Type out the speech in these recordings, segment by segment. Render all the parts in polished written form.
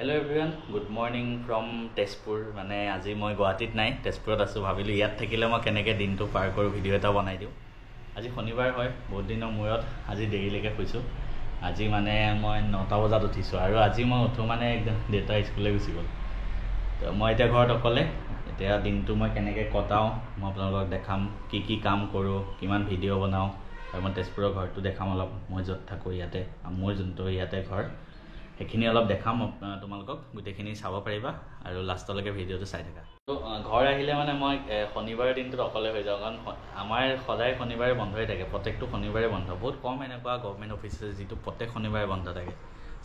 Hello everyone, good morning from Tezpur. মানে আজি মই গুৱাহাটীত নাই, তেজপুৰত আছো। ভাবিলো ইয়াত থাকিলে মই কেনেকৈ দিনটো পাৰ কৰো ভিডিও এটা বনাই দিও। আজি শনিবাৰ হয়, বহুত দিনৰ মূৰত আজি দেৰিলৈকে শুইছো। আজি মানে মই 9টা বজাত উঠিছো আৰু আজি মই উঠো মানে একদম দেউতা স্কুললৈ গুচি গ'ল। তো মই এতিয়া ঘৰত অকলে, এতিয়া দিনটো মই কেনেকৈ কটাও মই আপোনালোকক দেখাম, কি কাম কৰো, কিমান ভিডিও বনাও আৰু মই তেজপুৰৰ ঘৰটো দেখাম অলপ। মই য'ত থাকো ইয়াতে, মোৰ যোনটো ইয়াতে ঘৰ সেইখিনি অলপ দেখাম তোমালোকক, গোটেইখিনি চাব পাৰিবা আৰু লাষ্টলৈকে ভিডিঅ'টো চাই থাকা। তো ঘৰ আহিলে মানে মই শনিবাৰৰ দিনটোত অকলে হৈ যাওঁ, কাৰণ আমাৰ সদায় শনিবাৰে বন্ধ হৈ থাকে, প্ৰত্যেকটো শনিবাৰে বন্ধ। বহুত কম এনেকুৱা গভৰ্ণমেণ্ট অফিচ আছে যিটো প্ৰত্যেক শনিবাৰে বন্ধ থাকে।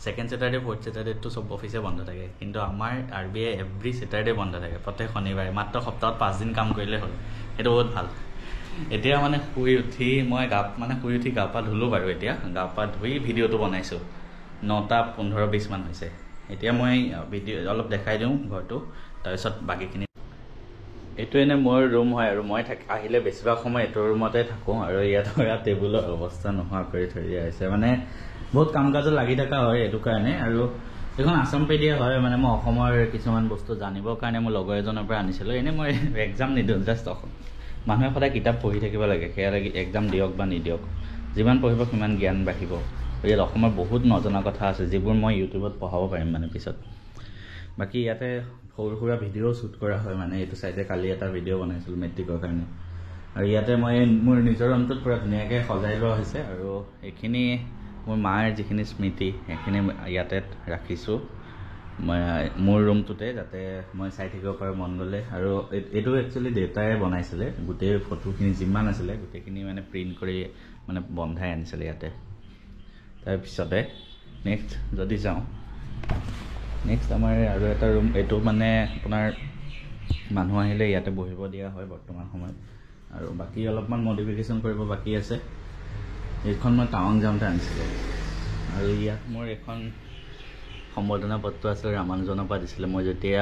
ছেকেণ্ড ছেটাৰডে ফ'ৰ্থ ছেটাৰডেটো চব অফিচে বন্ধ থাকে, কিন্তু আমাৰ RBI এভৰি ছেটাৰডে বন্ধ থাকে, প্ৰত্যেক শনিবাৰে। মাত্ৰ সপ্তাহত 5 দিন কাম কৰিলে হ'ল, সেইটো বহুত ভাল। এতিয়া মানে শুই উঠি গা পা ধুলোঁ বাৰু। এতিয়া গা পা ধুই ভিডিঅ'টো বনাইছোঁ। 9টা 15-20 মান হৈছে। এতিয়া মই ভিডিঅ' অলপ দেখাই দিওঁ ঘৰটো, তাৰপিছত বাকীখিনি। এইটো এনে মোৰ ৰুম হয় আৰু মই আহিলে বেছিভাগ সময় এইটো ৰুমতে থাকোঁ। আৰু ইয়াত টেবুলৰ অৱস্থা নোহোৱা কৰি থৈ দিয়া হৈছে, মানে বহুত কাম কাজত লাগি থকা হয় এইটো কাৰণে। আৰু এইখন আছাম পেডিয়া হয়, মানে মই অসমৰ কিছুমান বস্তু জানিবৰ কাৰণে মোৰ লগৰ এজনৰ পৰা আনিছিলোঁ। এনেই মই এক্সাম নিদিওঁ, জাষ্ট মানুহে সদায় কিতাপ পঢ়ি থাকিব লাগে, সেয়া লাগি এক্সাম দিয়ক বা নিদিয়ক, যিমান পঢ়িব সিমান জ্ঞান বাঢ়িব। ইয়াত অসমৰ বহুত নজনা কথা আছে যিবোৰ মই ইউটিউবত পঢ়াব পাৰিম মানে পিছত। বাকী ইয়াতে সৰু সুৰা ভিডিঅ' শ্বুট কৰা হয়, মানে এইটো চাইডে কালি এটা ভিডিঅ' বনাইছিলোঁ মেট্ৰিকৰ কাৰণে। আৰু ইয়াতে মই মোৰ নিজৰ ৰুমটোত পূৰা ধুনীয়াকৈ সজাই লোৱা হৈছে। আৰু এইখিনি মোৰ মাৰ যিখিনি স্মৃতি সেইখিনি ইয়াতে ৰাখিছোঁ মই মোৰ ৰুমটোতে, যাতে মই চাই থাকিব পাৰোঁ মন গ'লে। আৰু এইটো একচুৱেলি দেউতাই বনাইছিলে, গোটেই ফটোখিনি যিমান আছিলে গোটেইখিনি মানে প্ৰিণ্ট কৰি মানে বন্ধাই আনিছিলে ইয়াতে। তাৰপিছতে নেক্সট যদি যাওঁ, নেক্সট আমাৰ আৰু এটা ৰুম, এইটো মানে আপোনাৰ মানুহ আহিলে ইয়াতে বহিব দিয়া হয় বৰ্তমান সময়ত। আৰু বাকী অলপমান মডিফিকেশ্যন কৰিব বাকী আছে। এইখন মই টাৱাং যাওঁতে আনিছিলোঁ। আৰু ইয়াত মোৰ এখন সম্বৰ্ধনা পত্ৰ আছিল, ৰামানুজনৰ পৰা দিছিলে। মই যেতিয়া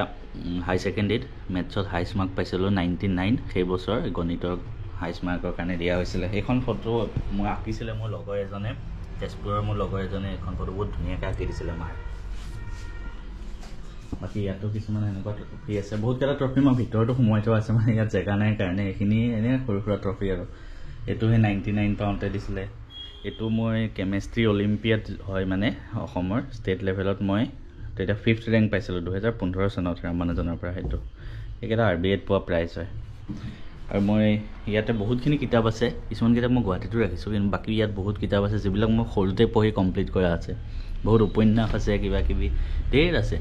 হাই ছেকেণ্ডেৰীত মেথছত হাইষ্ট মাৰ্ক পাইছিলোঁ 99, সেই বছৰ গণিতৰ হাইষ্ট মাৰ্কৰ কাৰণে দিয়া হৈছিলে। সেইখন ফটো মই আঁকিছিলে মোৰ লগৰ এজনে, তেজপুৰৰ মোৰ লগৰ এজনে এখন ফটো বহুত ধুনীয়াকৈ আঁকি দিছিলে মাৰ। বাকী ইয়াতো কিছুমান এনেকুৱা ট্ৰফি আছে, বহুতকেইটা ট্ৰফি মই ভিতৰতো সোমোৱাই থোৱা আছে, মানে ইয়াত জেগা নাই কাৰণে। এইখিনি এনেই সৰু সুৰা ট্ৰফি আৰু। এইটো সেই 99 পাওঁতে দিছিলে। এইটো মই কেমেষ্ট্ৰি অলিম্পিয়াড হয়, মানে অসমৰ ষ্টেট লেভেলত মই তেতিয়া 5th ৰেংক পাইছিলোঁ 2015 চনত ৰামানুজনৰ পৰা। সেইকেইটা RBIত পোৱা প্ৰাইজ হয়। আৰু মই ইয়াতে বহুতখিনি কিতাপ আছে, কিছুমান কিতাপ মই গুৱাহাটীতো ৰাখিছোঁ, কিন্তু বাকী ইয়াত বহুত কিতাপ আছে যিবিলাক মই সৰুতে পঢ়ি কমপ্লিট কৰা আছে। বহুত উপন্যাস আছে, কিবা কিবি ধেৰ আছে।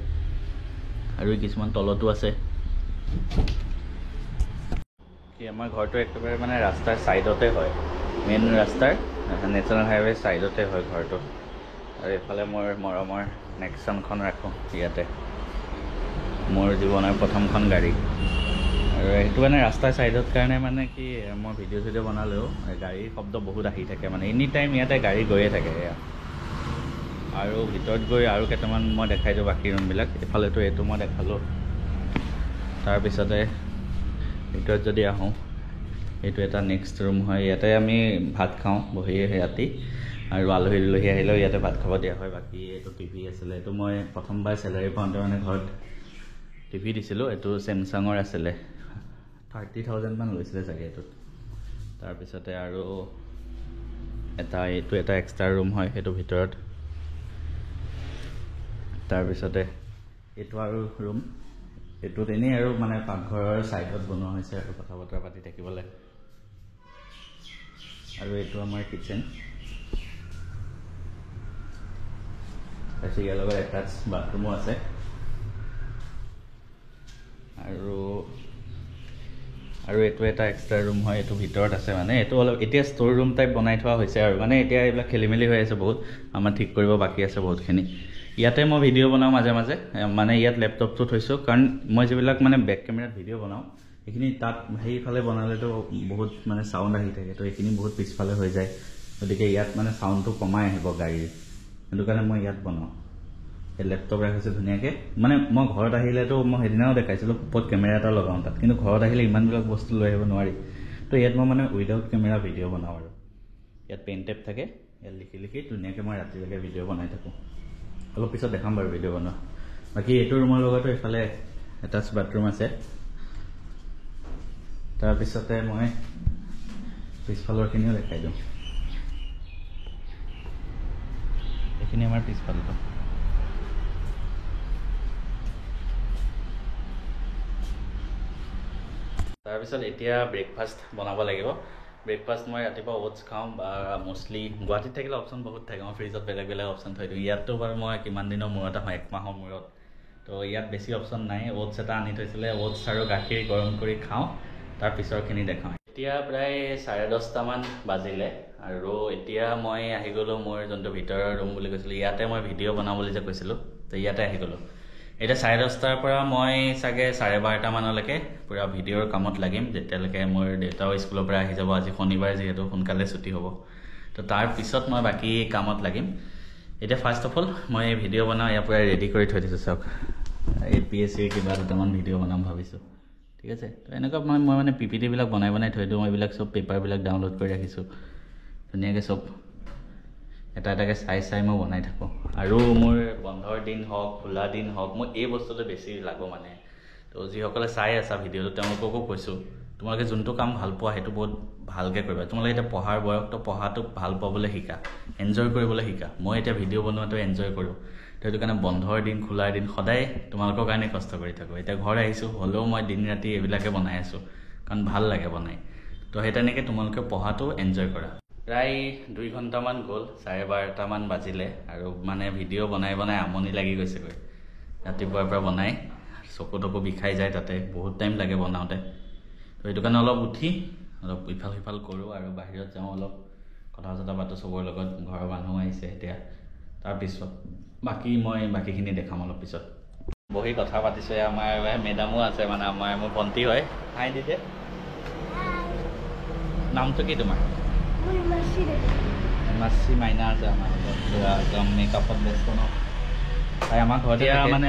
আৰু কিছুমান তলতো আছে। আমাৰ ঘৰটো একেবাৰে মানে ৰাস্তাৰ ছাইডতে হয়, মেইন ৰাস্তাৰ নেশ্যনেল হাইৱে ছাইডতে হয় ঘৰটো। আৰু এইফালে মোৰ মৰমৰ নেক্সনখন ৰাখোঁ ইয়াতে, মোৰ জীৱনৰ প্ৰথমখন গাড়ী। আৰু সেইটো মানে ৰাস্তাৰ ছাইডত কাৰণে মানে কি, মই ভিডিঅ' চিডিঅ' বনালেও গাড়ীৰ শব্দ বহুত আহি থাকে, মানে এনি টাইম ইয়াতে গাড়ী গৈয়ে থাকে এয়া। আৰু ভিতৰত গৈ আৰু কেইটামান মই দেখাই দিওঁ বাকী ৰুমবিলাক। এইফালেতো এইটো মই দেখালোঁ। তাৰপিছতে ভিতৰত যদি আহোঁ, এইটো এটা নেক্সট ৰুম হয়। ইয়াতে আমি ভাত খাওঁ বহি ৰাতি, আৰু আলহী দুলহী আহিলেও ইয়াতে ভাত খাব দিয়া হয়। বাকী এইটো টিভি আছিলে, এইটো মই প্ৰথমবাৰ চেলাৰী পাওঁতে মানে ঘৰত টিভি দিছিলোঁ। এইটো ছেমছাঙৰ আছিলে, 30,000 মান লৈছিলে চাগে এইটোত। তাৰপিছতে আৰু এইটো এটা এক্সট্ৰা ৰুম হয়, সেইটো ভিতৰত। তাৰপিছতে এইটো আৰু ৰুম, এইটোত এনেই আৰু মানে পাকঘৰৰ ছাইডত বনোৱা হৈছে আৰু কথা বতৰা পাতি থাকিবলৈ। আৰু এইটো আমাৰ কিটচেন, তাৰপিছত ইয়াৰ লগত এটাচ বাথৰুমো আছে। আৰু এইটো এটা এক্সট্ৰা ৰুম হয়, এইটো ভিতৰত আছে। মানে এইটো অলপ এতিয়া ষ্ট'ৰ ৰুম টাইপ বনাই থোৱা হৈছে আৰু, মানে এতিয়া এইবিলাক খেলি মেলি হৈ আছে বহুত, আমাৰ ঠিক কৰিব বাকী আছে বহুতখিনি। ইয়াতে মই ভিডিঅ' বনাওঁ মাজে মাজে, মানে ইয়াত লেপটপটো থৈছোঁ, কাৰণ মই যিবিলাক মানে বেক কেমেৰাত ভিডিঅ' বনাওঁ সেইখিনি তাত সেইফালে বনালেতো বহুত মানে চাউণ্ড আহি থাকে, তো এইখিনি বহুত পিছফালে হৈ যায়। গতিকে ইয়াত মানে চাউণ্ডটো কমাই আহিব গাড়ীৰ, সেইটো কাৰণে মই ইয়াত বনাওঁ। এই লেপটপ ৰাখিছোঁ ধুনীয়াকৈ। মানে মই ঘৰত আহিলেতো মই সেইদিনাও দেখাইছিলোঁ ওপৰত কেমেৰা এটা লগাওঁ তাত, কিন্তু ঘৰত আহিলে ইমানবিলাক বস্তু লৈ আহিব নোৱাৰি। তো ইয়াত মই মানে উইদাউট কেমেৰা ভিডিঅ' বনাওঁ। আৰু ইয়াত পেন টেপ থাকে, ইয়াত লিখি লিখি ধুনীয়াকৈ মই ৰাতিলৈকে ভিডিঅ' বনাই থাকোঁ। অলপ পিছত দেখাম বাৰু ভিডিঅ' বনোৱা। বাকী এইটো ৰুমৰ লগতো এইফালে এটাচ বাথৰুম আছে তাৰপিছতে মই পিছফালৰখিনিও দেখাই দিওঁ এইখিনি আমাৰ পিছফালটো তাৰপিছত এতিয়া ব্ৰেকফাষ্ট বনাব লাগিব ব্ৰেকফাষ্ট মই ৰাতিপুৱা ওটছ খাওঁ বা মষ্টলি গুৱাহাটীত থাকিলে অপশ্যন বহুত থাকে মই ফ্ৰিজত বেলেগ বেলেগ অপশ্যন থৈ দিওঁ ইয়াততো বাৰু মই কিমান দিনৰ মূৰত আহোঁ 1 মাহৰ মূৰত তো ইয়াত বেছি অপশ্যন নাই ওটছ এটা আনি থৈছিলে ওটছ আৰু গাখীৰ গৰম কৰি খাওঁ তাৰ পিছৰখিনি দেখাওঁ এতিয়া প্ৰায় 10:30 মান বাজিলে আৰু এতিয়া মই আহি গ'লোঁ মোৰ যোনটো ভিতৰৰ ৰুম বুলি কৈছিলোঁ ইয়াতে মই ভিডিঅ' বনাওঁ বুলি যে কৈছিলোঁ তো ইয়াতে আহি গ'লোঁ এতিয়া 10:30 পৰা মই চাগে 12:30 মানলৈকে পুৰা ভিডিঅ'ৰ কামত লাগিম যেতিয়ালৈকে মোৰ দেউতাও স্কুলৰ পৰা আহি যাব আজি শনিবাৰ যিহেতু সোনকালে ছুটি হ'ব তো তাৰ পিছত মই বাকী কামত লাগিম এতিয়া ফাৰ্ষ্ট অফ অল মই ভিডিঅ' বনাওঁ ইয়াৰ পৰা ৰেডি কৰি থৈ দিছোঁ চাওক APSCৰ কিবা দুটামান ভিডিঅ' বনাম ভাবিছোঁ ঠিক আছে তো এনেকুৱা মই মানে PPTবিলাক বনাই থৈ দিওঁ এইবিলাক চব পেপাৰবিলাক ডাউনলোড কৰি ৰাখিছোঁ ধুনীয়াকৈ চব এটা এটাকৈ চাই মই বনাই থাকোঁ আৰু মোৰ বন্ধৰ দিন হওক খোলা দিন হওক মই এই বস্তুটো বেছি লাগো মানে তো যিসকলে চাই আছা ভিডিঅ'টো তেওঁলোককো কৈছোঁ তোমালোকে যোনটো কাম ভাল পোৱা সেইটো বহুত ভালকৈ কৰিবা তোমালোকে এতিয়া পঢ়াৰ বয়স তো পঢ়াটো ভাল পাবলৈ শিকা এনজয় কৰিবলৈ শিকা মই এতিয়া ভিডিঅ' বনোৱাটো এনজয় কৰোঁ তো সেইটো কাৰণে বন্ধৰ দিন খোলাৰ দিন সদায় তোমালোকৰ কাৰণে কষ্ট কৰি থাকোঁ এতিয়া ঘৰ আহিছোঁ হ'লেও মই দিন ৰাতি এইবিলাকে বনাই আছোঁ কাৰণ ভাল লাগে বনাই তো সেই তেনেকৈ তোমালোকে পঢ়াটো এনজয় কৰা প্ৰায় 2 ঘণ্টামান গ'ল 12:30 মান বাজিলে আৰু মানে ভিডিঅ' বনাই আমনি লাগি গৈছেগৈ ৰাতিপুৱাৰ পৰা বনাই চকু তকু বিষাই যায় তাতে বহুত টাইম লাগে বনাওঁতে তো সেইটো কাৰণে অলপ উঠি অলপ ইফাল সিফাল কৰোঁ আৰু বাহিৰত যাওঁ অলপ কথা চথা পাতোঁ চবৰ লগত ঘৰৰ মানুহ আহিছে এতিয়া তাৰপিছত মই বাকীখিনি দেখাম অলপ পিছত বহি কথা পাতিছোঁ আমাৰ মেডামো আছে মানে মোৰ ভণ্টি হয় হাই দিছে নামটো কি তোমাৰ মাছি মাইনা আছে আমাৰ একদম মেকআপত ব্যস্ত ন তাই আমাৰ ঘৰতে মানে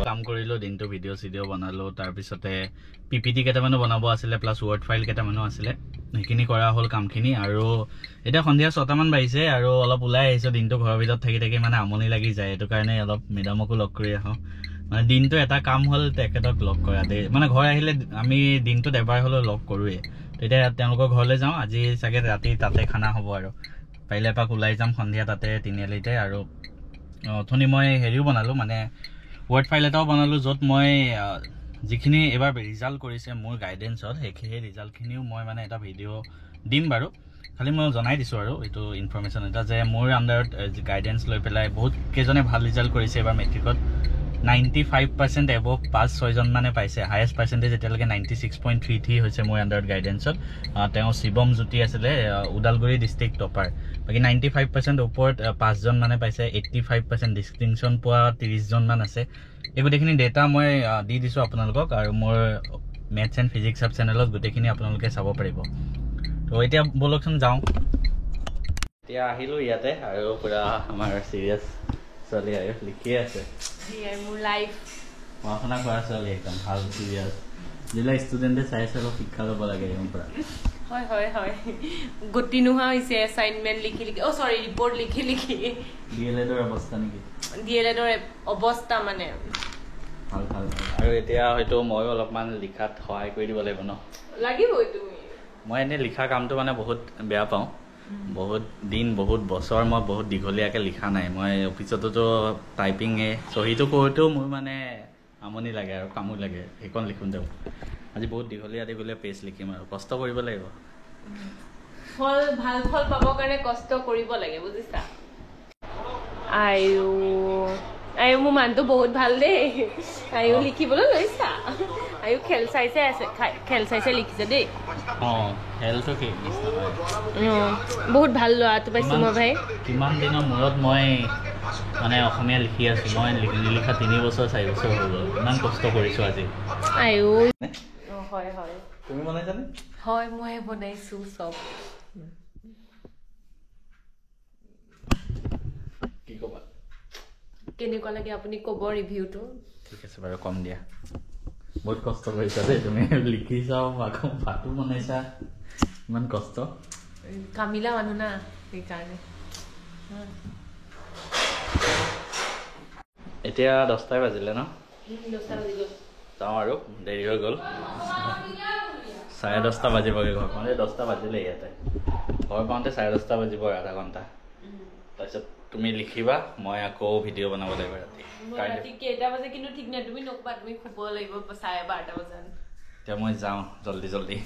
কাম কৰিলোঁ দিনটো ভিডিঅ' চিডিঅ' বনালোঁ তাৰপিছতে PPT কেইটামানো বনাব আছিলে প্লাছ ৱৰ্ড ফাইল কেইটামানো আছিলে সেইখিনি কৰা হ'ল কামখিনি আৰু এতিয়া সন্ধিয়া 6টা মান বাজিছে আৰু অলপ ওলাই আহিছোঁ দিনটো ঘৰৰ ভিতৰত থাকি মানে আমনি লাগি যায় সেইটো কাৰণে অলপ মেডামকো লগ কৰি আহোঁ মানে দিনটো এটা কাম হ'ল তেখেতক লগ কৰা দেই মানে ঘৰ আহিলে আমি দিনটোত এবাৰ হ'লেও লগ কৰোঁৱেই তেতিয়া তেওঁলোকৰ ঘৰলৈ যাওঁ আজি চাগে ৰাতি তাতে খানা হ'ব আৰু পাৰিলে এপাক ওলাই যাম সন্ধিয়া তাতে তিনিআলিতে আৰু অথনি মই হেৰিও বনালোঁ মানে ৱৰ্ড ফাইল এটাও বনালোঁ য'ত মই যিখিনি এবাৰ ৰিজাল্ট কৰিছে মোৰ গাইডেঞ্চত সেই ৰিজাল্টখিনিও মই মানে এটা ভিডিঅ' দিম বাৰু খালি মই জনাই দিছোঁ আৰু এইটো ইনফৰমেশ্যন এটা যে মোৰ আণ্ডাৰত গাইডেঞ্চ লৈ পেলাই বহুত কেইজনে ভাল ৰিজাল্ট কৰিছে এবাৰ মেট্ৰিকত 95% এবভ পাছ 6জন মানে পাইছে হায়েষ্ট পাৰ্চেণ্টেজ এতিয়ালৈকে 96.33 হৈছে মোৰ আণ্ডাৰত গাইডেঞ্চত তেওঁ শিৱম জ্যোতি আছিলে ওদালগুৰি ডিষ্ট্ৰিক্ট টপাৰ বাকী 95% ওপৰত 5জন মানে পাইছে 85% ডিষ্টিংশ্যন পোৱা 30জন মান আছে এই গোটেইখিনি ডেটা মই দি দিছোঁ আপোনালোকক আৰু মোৰ মেথছ এণ্ড ফিজিক্স ছাব চেনেলত গোটেইখিনি আপোনালোকে চাব পাৰিব তো এতিয়া ব'লকচোন যাওঁ এতিয়া আহিলোঁ ইয়াতে আৰু পূৰা আমাৰ চিৰিয়াছ ছোৱালী আৰু লিখিয়ে আছে মোৰ লাইফ পঢ়া শুনা কৰা ছোৱালী একদম ভাল চিৰিয়াছ যিবিলাক ষ্টুডেণ্টে চাই আছে অলপ শিক্ষা ল'ব লাগে একদম পৰা হয় গতি নোহোৱা হৈছে এছাইনমেণ্ট লিখি ৰিপৰ্ট লিখি DLEDৰ অৱস্থা নেকি DLEDৰ অৱস্থা মানে ভাল আৰু এতিয়া হয়তো ময়ো অলপমান লিখাত সহায় কৰি দিব লাগিব ন লাগিবই তুমি মই এনেই লিখা কামটো মানে বহুত বেয়া পাওঁ বহুত দিন বহুত বছৰ মই বহুত দীঘলীয়াকৈ লিখা নাই মই অফিচতো টাইপিঙে চহীটো কৰোঁতেও মোৰ মানে আমনি লাগে আৰু কামো লাগে সেইখন লিখোঁতে আজি বহুত দীঘলীয়া পেজ লিখিম আৰু কষ্ট কৰিব লাগিব ভাল ফল পাবৰ কাৰণে কষ্ট কৰিব লাগে বুজিছা মোৰ মানুহটো বহুত ভাল দেই লিখিবলৈ লৈছা খেল চাইছে লিখিছে দেই বহুত ভাল ল'ৰাটো পাইছোঁ মই ভাই কিমান দিনৰ মূৰত মই মানে অসমীয়া লিখি আছোঁ মই নিলিখা 3 বছৰ 4 বছৰ হৈ গ'ল ইমান কষ্ট কৰিছোঁ আজি হয় তুমি বনাইছানে হয় মই বনাইছোঁ চব কি ক'বা কেনেকুৱা লাগে আপুনি ক'ব ৰিভিউটো ঠিক আছে বাৰু কম দিয়া বহুত কষ্ট কৰিছা দেই তুমি লিখিছাও আকৌ ভাতো বনাইছা ইমান কষ্ট কামিলা মানুহ না সেইকাৰণে এতিয়া 10টাই বাজিলে ন 10টা বাজি গ'ল যাওঁ আৰু দেৰি হৈ গ'ল 10:30 বাজিবগৈ ঘৰ পাওঁতে 10টা বাজিলে ইয়াতে ঘৰ পাওঁতে 10:30 বাজিব আধা ঘণ্টা তাৰপিছত তুমি লিখিবা মই আকৌ ভিডিঅ' বনাব লাগিব ৰাতি কেইটা বাজে কিন্তু ঠিক নাই তুমি নকবা তুমি শুব লাগিব 12:30 বজাত এতিয়া মই যাওঁ জল্দি